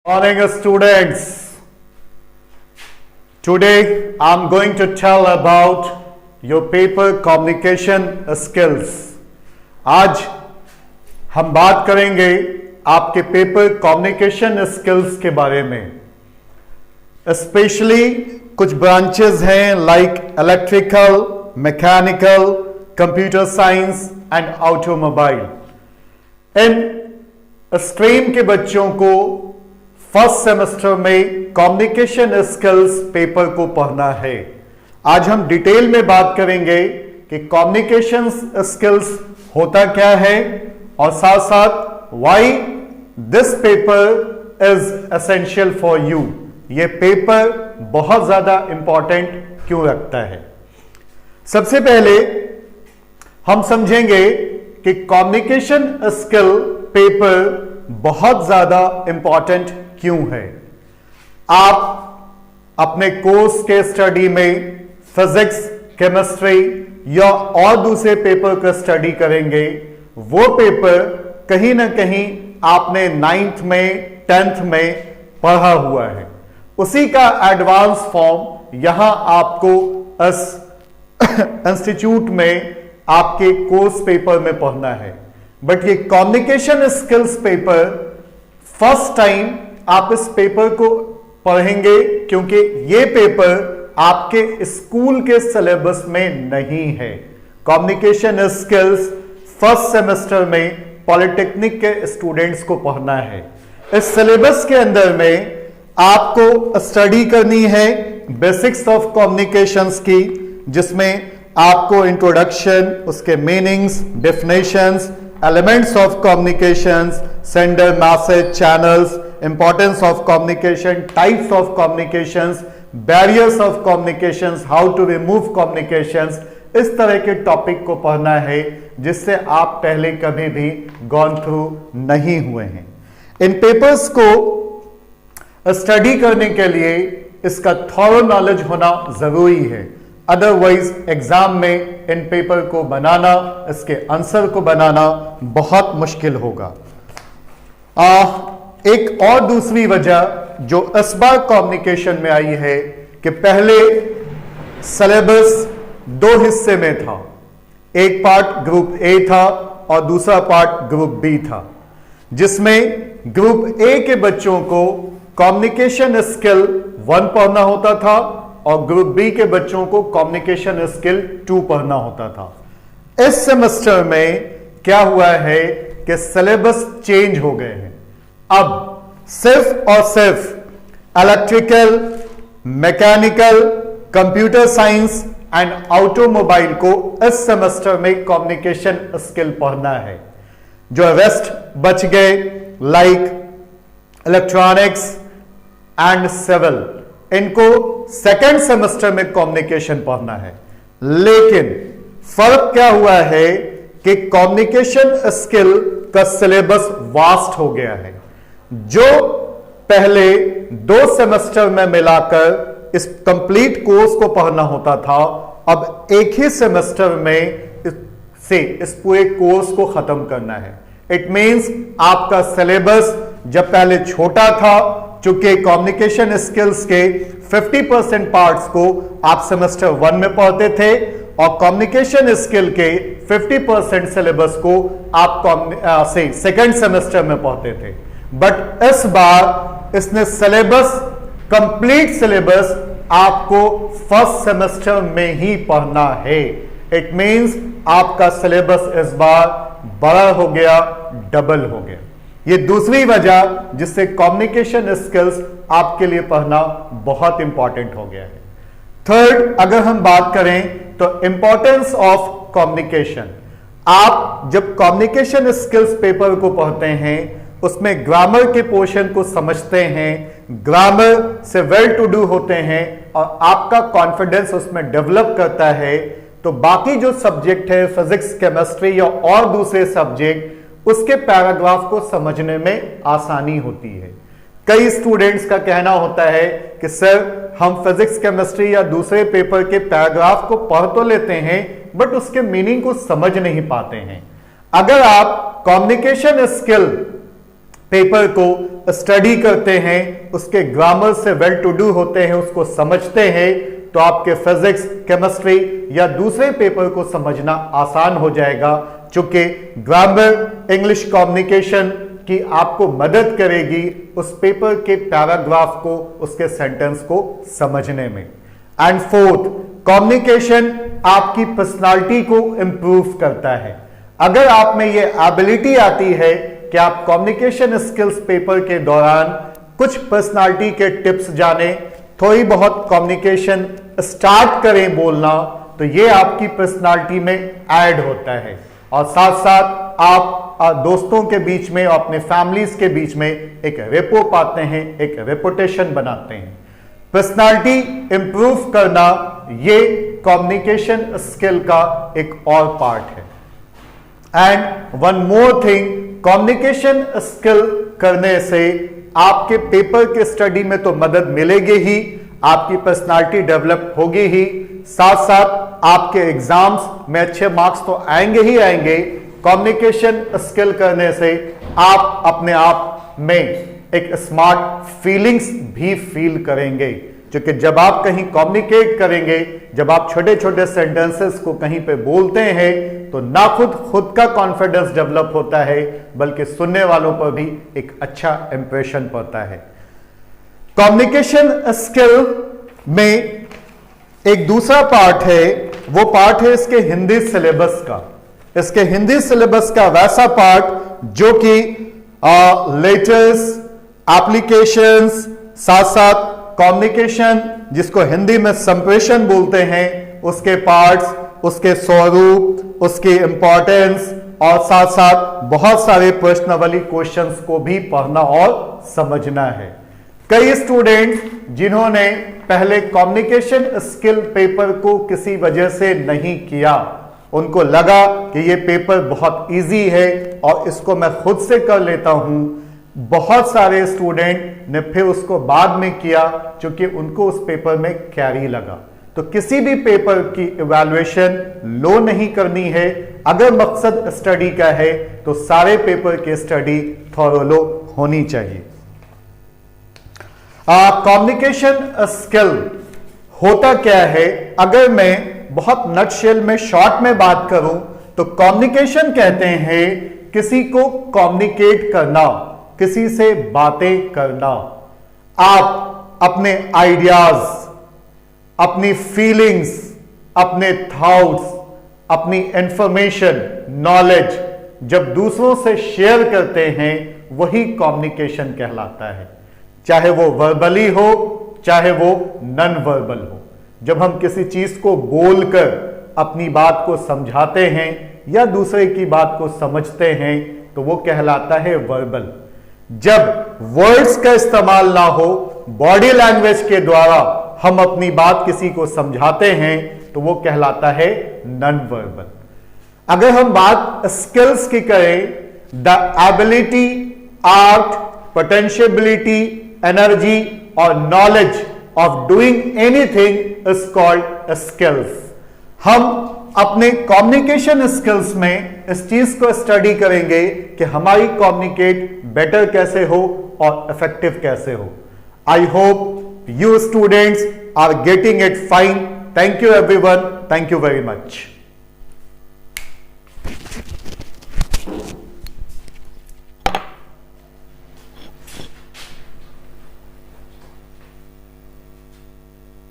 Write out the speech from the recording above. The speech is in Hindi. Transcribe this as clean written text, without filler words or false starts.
Morning, students. Today I'm going to tell about your paper communication skills. आज हम बात करेंगे आपके पेपर कम्युनिकेशन स्किल्स के बारे में. स्पेशली कुछ ब्रांचेस हैं like electrical, mechanical, computer science and automobile. In stream के बच्चों को फर्स्ट सेमेस्टर में कम्युनिकेशन स्किल्स पेपर को पढ़ना है. आज हम डिटेल में बात करेंगे कि कम्युनिकेशन स्किल्स होता क्या है और साथ साथ why this paper is essential for you. ये पेपर बहुत ज्यादा इंपॉर्टेंट क्यों रखता है. सबसे पहले हम समझेंगे कि कम्युनिकेशन स्किल पेपर बहुत ज्यादा इंपॉर्टेंट क्यों है. आप अपने कोर्स के स्टडी में फिजिक्स, केमिस्ट्री या और दूसरे पेपर का स्टडी करेंगे. वो पेपर कहीं ना कहीं आपने 9th में 10th में पढ़ा हुआ है. उसी का एडवांस फॉर्म यहां आपको इस इंस्टीट्यूट में आपके कोर्स पेपर में पढ़ना है. बट ये communication skills paper first time आप इस पेपर को पढ़ेंगे क्योंकि ये पेपर आपके स्कूल के सिलेबस में नहीं है. कम्युनिकेशन स्किल्स फर्स्ट सेमेस्टर में पॉलिटेक्निक के स्टूडेंट्स को पढ़ना है. इस सिलेबस के अंदर में आपको स्टडी करनी है बेसिक्स ऑफ कम्युनिकेशंस की, जिसमें आपको इंट्रोडक्शन, उसके meanings, definitions, elements of communications, sender, message, channels, importance of communication, types of communications, barriers of communications, how to remove communications, इस तरह के टॉपिक को पढ़ना है जिससे आप पहले कभी भी गॉन थ्रू नहीं हुए हैं. इन पेपर्स को स्टडी करने के लिए इसका थॉरो नॉलेज होना जरूरी है. अदरवाइज एग्जाम में इन पेपर को बनाना, इसके आंसर को बनाना बहुत मुश्किल होगा. एक और दूसरी वजह जो इस बार कम्युनिकेशन में आई है कि पहले सिलेबस 2 हिस्से में था. एक पार्ट ग्रुप ए था और दूसरा पार्ट ग्रुप बी था, जिसमें ग्रुप ए के बच्चों को कम्युनिकेशन स्किल 1 पढ़ना होता था और ग्रुप बी के बच्चों को कम्युनिकेशन स्किल 2 पढ़ना होता था. इस सेमेस्टर में क्या हुआ है कि सिलेबस चेंज हो गए हैं. अब सिर्फ और सिर्फ electrical, mechanical, computer science and automobile को इस सेमेस्टर में कम्युनिकेशन स्किल पढ़ना है. जो रेस्ट बच गए लाइक इलेक्ट्रॉनिक्स एंड सिविल, इनको सेकेंड सेमेस्टर में कम्युनिकेशन पढ़ना है. लेकिन फर्क क्या हुआ है कि कम्युनिकेशन स्किल का सिलेबस वास्ट हो गया है. जो पहले 2 सेमेस्टर में मिलाकर इस कंप्लीट कोर्स को पढ़ना होता था, अब एक ही सेमेस्टर में इस पूरे कोर्स को खत्म करना है. इट मींस आपका सिलेबस जब पहले छोटा था, चूंकि कम्युनिकेशन स्किल्स के 50% पार्ट्स को आप सेमेस्टर 1 में पढ़ते थे और कम्युनिकेशन स्किल के 50% सिलेबस को आप सेकेंड सेमेस्टर में पढ़ते थे. बट इस बार इसने सिलेबस, कंप्लीट सिलेबस आपको फर्स्ट सेमेस्टर में ही पढ़ना है. इट मींस आपका सिलेबस इस बार बड़ा हो गया, डबल हो गया. ये दूसरी वजह जिससे कम्युनिकेशन स्किल्स आपके लिए पढ़ना बहुत इंपॉर्टेंट हो गया है. थर्ड, अगर हम बात करें तो इंपॉर्टेंस ऑफ कम्युनिकेशन. आप जब कम्युनिकेशन स्किल्स पेपर को पढ़ते हैं, उसमें ग्रामर के पोर्शन को समझते हैं, ग्रामर से वेल टू डू होते हैं और आपका कॉन्फिडेंस उसमें डेवलप करता है, तो बाकी जो सब्जेक्ट है फिजिक्स, केमिस्ट्री या और दूसरे सब्जेक्ट, उसके पैराग्राफ को समझने में आसानी होती है. कई स्टूडेंट्स का कहना होता है कि सर हम फिजिक्स, केमिस्ट्री या दूसरे पेपर के पैराग्राफ को पढ़ तो लेते हैं बट उसके मीनिंग को समझ नहीं पाते हैं. अगर आप कम्युनिकेशन स्किल पेपर को स्टडी करते हैं, उसके ग्रामर से वेल टू डू होते हैं, उसको समझते हैं, तो आपके फिजिक्स, केमिस्ट्री या दूसरे पेपर को समझना आसान हो जाएगा, क्योंकि ग्रामर, इंग्लिश कम्युनिकेशन की आपको मदद करेगी उस पेपर के पैराग्राफ को, उसके सेंटेंस को समझने में। एंड फोर्थ, कम्युनिकेशन आपकी पर्सनालिटी को इंप्रूव करता है। अगर आप में ये एबिलिटी आती है कि आप कम्युनिकेशन स्किल्स पेपर के दौरान कुछ पर्सनालिटी के टिप्स जाने, थोड़ी बहुत कम्युनिकेशन स्टार्ट करें बोलना, तो ये आपकी पर्सनालिटी में ऐड होता है और साथ साथ आप दोस्तों के बीच में और अपने फैमिलीज के बीच में एक रेपो पाते हैं, एक रेपुटेशन बनाते हैं। पर्सनालिटी इंप्रूव करना ये कम्युनिकेशन स्किल का एक और पार्ट है। And one more thing, communication skill करने से आपके पेपर के स्टडी में तो मदद मिलेगी ही, आपकी पर्सनालिटी डेवलप होगी ही, साथ साथ आपके एग्जाम्स में अच्छे मार्क्स तो आएंगे ही आएंगे। कम्युनिकेशन स्किल करने से आप अपने आप में एक स्मार्ट फीलिंग्स भी फील करेंगे, क्योंकि जब आप कहीं कम्युनिकेट करेंगे, जब आप छोटे छोटे सेंटेंसेस को कहीं पे बोलते हैं, तो ना खुद का कॉन्फिडेंस डेवलप होता है, बल्कि सुनने वालों पर भी एक अच्छा इंप्रेशन पड़ता है। कम्युनिकेशन स्किल में एक दूसरा पार्ट है, वो पार्ट है इसके हिंदी सिलेबस का। इसके हिंदी सिलेबस का वैसा पार्ट जो कि लेटर्स, एप्लीकेशंस, साथ साथ कम्युनिकेशन, जिसको हिंदी में संप्रेषण बोलते हैं, उसके पार्ट्स, उसके स्वरूप, उसकी इंपॉर्टेंस और साथ साथ बहुत सारे प्रश्नावली क्वेश्चंस को भी पढ़ना और समझना है। कई स्टूडेंट्स जिन्होंने पहले कम्युनिकेशन स्किल पेपर को किसी वजह से नहीं किया, उनको लगा कि ये पेपर बहुत इजी है और इसको मैं खुद से कर लेता हूं, बहुत सारे स्टूडेंट ने फिर उसको बाद में किया क्योंकि उनको उस पेपर में कैरी लगा। तो किसी भी पेपर की इवैल्यूएशन लो नहीं करनी है। अगर मकसद स्टडी का है तो सारे पेपर की स्टडी थॉरोलो होनी चाहिए। कम्युनिकेशन स्किल होता क्या है, अगर मैं बहुत नटशेल में शॉर्ट में बात करूं तो कम्युनिकेशन कहते हैं किसी को कम्युनिकेट करना, किसी से बातें करना। आप अपने आइडियाज, अपनी फीलिंग्स, अपने थॉट्स, अपनी इंफॉर्मेशन, नॉलेज जब दूसरों से शेयर करते हैं, वही कम्युनिकेशन कहलाता है, चाहे वो वर्बली हो, चाहे वो नॉन वर्बल हो। जब हम किसी चीज को बोलकर अपनी बात को समझाते हैं या दूसरे की बात को समझते हैं, तो वो कहलाता है वर्बल। जब वर्ड्स का इस्तेमाल ना हो, बॉडी लैंग्वेज के द्वारा हम अपनी बात किसी को समझाते हैं, तो वो कहलाता है नॉन वर्बल। अगर हम बात स्किल्स की करें, द एबिलिटी, आर्ट, पोटेंशियबिलिटी, एनर्जी और knowledge of doing anything is called skills. हम अपने कम्युनिकेशन स्किल्स में इस चीज को स्टडी करेंगे कि हमारी कम्युनिकेट बेटर कैसे हो और इफेक्टिव कैसे हो। I hope you students are getting it fine. Thank you everyone. Thank you very much.